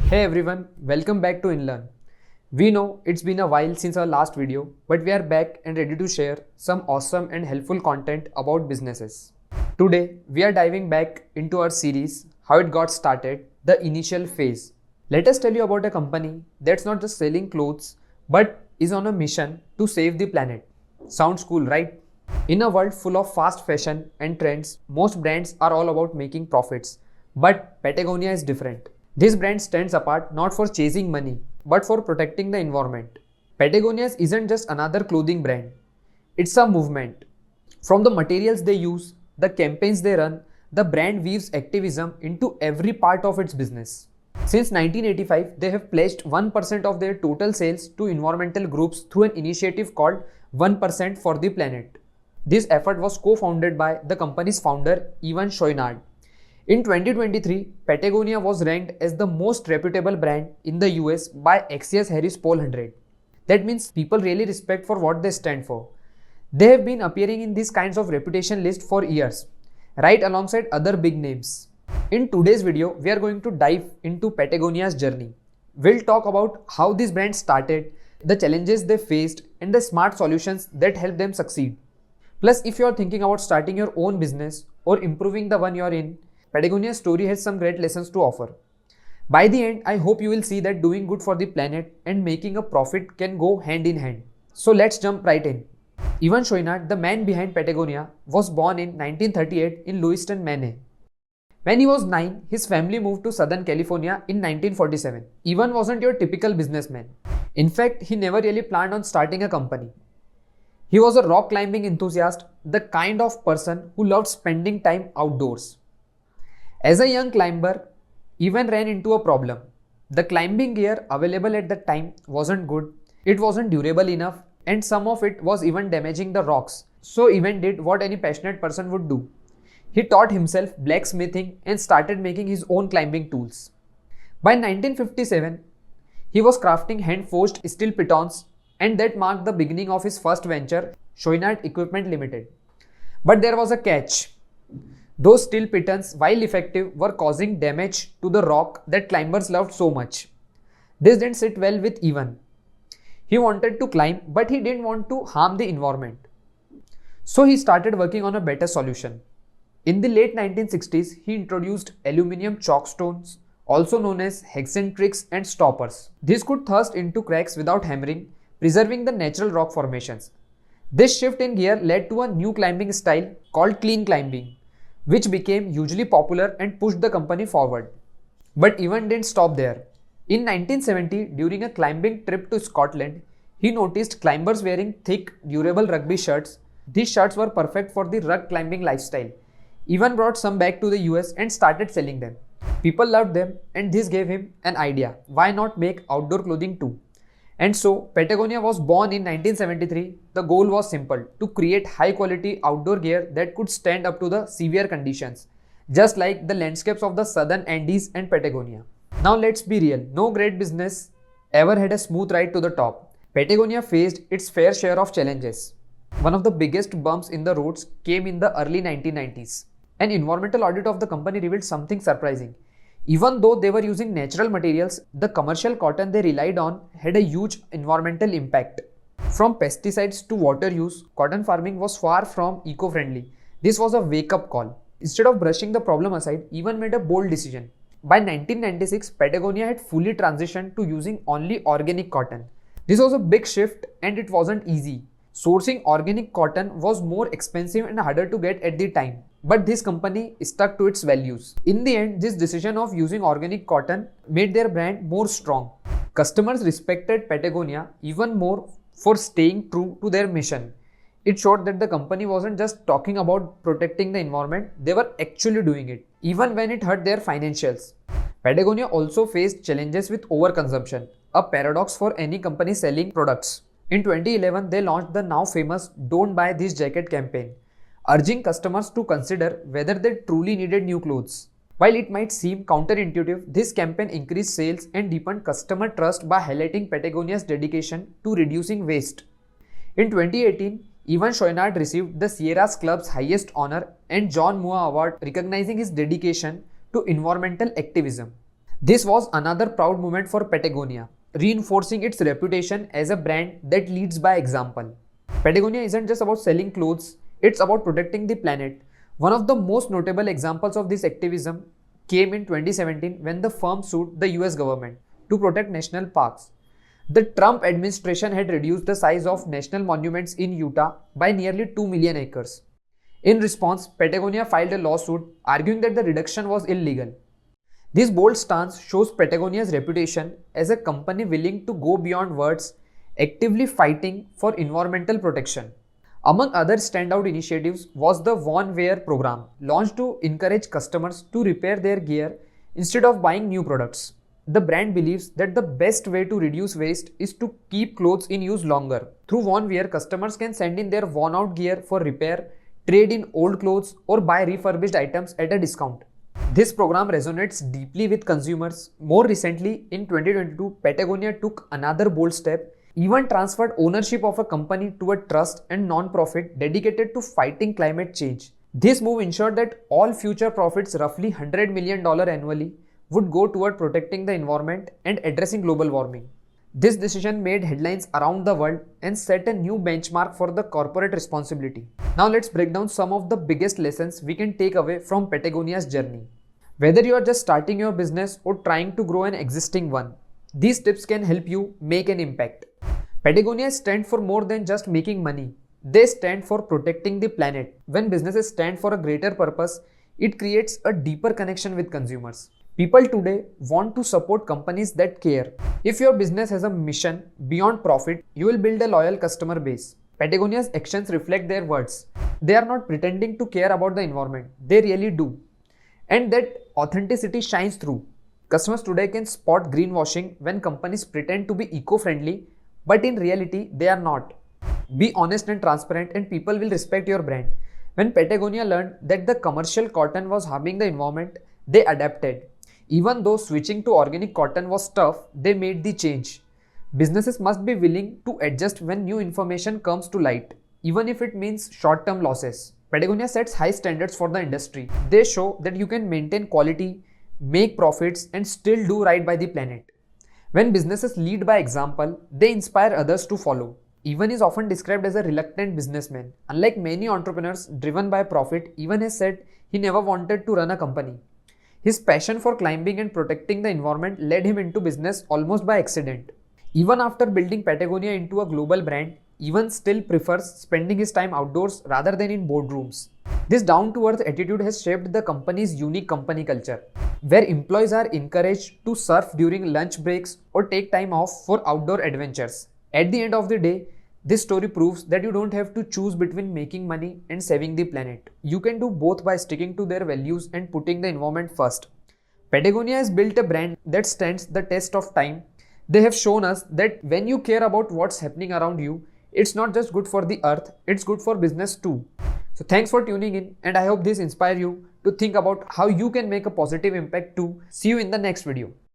Hey everyone, welcome back to InLearn. We know it's been a while since our last video, but we are back and ready to share some awesome and helpful content about businesses. Today, we are diving back into our series, How It Got Started, the initial phase. Let us tell you about a company that's not just selling clothes, but is on a mission to save the planet. Sounds cool, right? In a world full of fast fashion and trends, most brands are all about making profits. But Patagonia is different. This brand stands apart not for chasing money, but for protecting the environment. Patagonia isn't just another clothing brand. It's a movement. From the materials they use, the campaigns they run, the brand weaves activism into every part of its business. Since 1985, they have pledged 1% of their total sales to environmental groups through an initiative called 1% for the Planet. This effort was co-founded by the company's founder, Ivan Chouinard. In 2023, Patagonia was ranked as the most reputable brand in the US by Axios Harris Poll 100. That means people really respect for what they stand for. They have been appearing in these kinds of reputation lists for years, right alongside other big names. In today's video, we are going to dive into Patagonia's journey. We'll talk about how this brand started, the challenges they faced, and the smart solutions that help them succeed. Plus, if you are thinking about starting your own business or improving the one you're in, Patagonia's story has some great lessons to offer. By the end, I hope you will see that doing good for the planet and making a profit can go hand in hand. So let's jump right in. Ivan Chouinard, the man behind Patagonia, was born in 1938 in Lewiston, Maine. When he was 9, his family moved to Southern California in 1947. Ivan wasn't your typical businessman. In fact, he never really planned on starting a company. He was a rock climbing enthusiast, the kind of person who loved spending time outdoors. As a young climber, Ivan ran into a problem. The climbing gear available at the time wasn't good, it wasn't durable enough, and some of it was even damaging the rocks. So Ivan did what any passionate person would do. He taught himself blacksmithing and started making his own climbing tools. By 1957, he was crafting hand-forged steel pitons, and that marked the beginning of his first venture, Chouinard Equipment Limited. But there was a catch. Those steel pitons, while effective, were causing damage to the rock that climbers loved so much. This didn't sit well with Ivan. He wanted to climb, but he didn't want to harm the environment. So he started working on a better solution. In the late 1960s, he introduced aluminium chalk stones, also known as hexentrix and stoppers. These could thrust into cracks without hammering, preserving the natural rock formations. This shift in gear led to a new climbing style called clean climbing, which became hugely popular and pushed the company forward. But Ivan didn't stop there. In 1970, during a climbing trip to Scotland, he noticed climbers wearing thick, durable rugby shirts. These shirts were perfect for the rugged climbing lifestyle. Ivan brought some back to the US and started selling them. People loved them, and this gave him an idea. Why not make outdoor clothing too? And so, Patagonia was born in 1973. The goal was simple, to create high-quality outdoor gear that could stand up to the severe conditions, just like the landscapes of the southern Andes and Patagonia. Now let's be real, no great business ever had a smooth ride to the top. Patagonia faced its fair share of challenges. One of the biggest bumps in the roads came in the early 1990s. An environmental audit of the company revealed something surprising. Even though they were using natural materials, the commercial cotton they relied on had a huge environmental impact. From pesticides to water use, cotton farming was far from eco-friendly. This was a wake-up call. Instead of brushing the problem aside, Ivan made a bold decision. By 1996, Patagonia had fully transitioned to using only organic cotton. This was a big shift, and it wasn't easy. Sourcing organic cotton was more expensive and harder to get at the time. But this company stuck to its values. In the end, this decision of using organic cotton made their brand more strong. Customers respected Patagonia even more for staying true to their mission. It showed that the company wasn't just talking about protecting the environment, they were actually doing it, even when it hurt their financials. Patagonia also faced challenges with overconsumption, a paradox for any company selling products. In 2011, they launched the now famous Don't Buy This Jacket campaign, urging customers to consider whether they truly needed new clothes. While it might seem counterintuitive, this campaign increased sales and deepened customer trust by highlighting Patagonia's dedication to reducing waste. In 2018, Ivan Chouinard received the Sierra Club's highest honor and John Moore Award, recognizing his dedication to environmental activism. This was another proud moment for Patagonia, reinforcing its reputation as a brand that leads by example. Patagonia isn't just about selling clothes, it's about protecting the planet. One of the most notable examples of this activism came in 2017 when the firm sued the US government to protect national parks. The Trump administration had reduced the size of national monuments in Utah by nearly 2 million acres. In response, Patagonia filed a lawsuit arguing that the reduction was illegal. This bold stance shows Patagonia's reputation as a company willing to go beyond words, actively fighting for environmental protection. Among other standout initiatives was the One Wear program, launched to encourage customers to repair their gear instead of buying new products. The brand believes that the best way to reduce waste is to keep clothes in use longer. Through One Wear, customers can send in their worn out gear for repair, trade in old clothes, or buy refurbished items at a discount. This program resonates deeply with consumers. More recently, in 2022, Patagonia took another bold step, even transferred ownership of a company to a trust and non-profit dedicated to fighting climate change. This move ensured that all future profits, roughly $100 million annually, would go toward protecting the environment and addressing global warming. This decision made headlines around the world and set a new benchmark for the corporate responsibility. Now let's break down some of the biggest lessons we can take away from Patagonia's journey. Whether you are just starting your business or trying to grow an existing one, these tips can help you make an impact. Patagonia stands for more than just making money. They stand for protecting the planet. When businesses stand for a greater purpose, it creates a deeper connection with consumers. People today want to support companies that care. If your business has a mission beyond profit, you will build a loyal customer base. Patagonia's actions reflect their words. They are not pretending to care about the environment. They really do. And that authenticity shines through. Customers today can spot greenwashing when companies pretend to be eco-friendly, but in reality, they are not. Be honest and transparent, and people will respect your brand. When Patagonia learned that the commercial cotton was harming the environment, they adapted. Even though switching to organic cotton was tough, they made the change. Businesses must be willing to adjust when new information comes to light, even if it means short-term losses. Patagonia sets high standards for the industry. They show that you can maintain quality, make profits, and still do right by the planet. When businesses lead by example, they inspire others to follow. Evan is often described as a reluctant businessman. Unlike many entrepreneurs driven by profit, Evan has said he never wanted to run a company. His passion for climbing and protecting the environment led him into business almost by accident. Even after building Patagonia into a global brand, Evan still prefers spending his time outdoors rather than in boardrooms. This down-to-earth attitude has shaped the company's unique company culture, where employees are encouraged to surf during lunch breaks or take time off for outdoor adventures. At the end of the day, this story proves that you don't have to choose between making money and saving the planet. You can do both by sticking to their values and putting the environment first. Patagonia has built a brand that stands the test of time. They have shown us that when you care about what's happening around you, it's not just good for the earth, it's good for business too. So thanks for tuning in, and I hope this inspires you to think about how you can make a positive impact too. See you in the next video.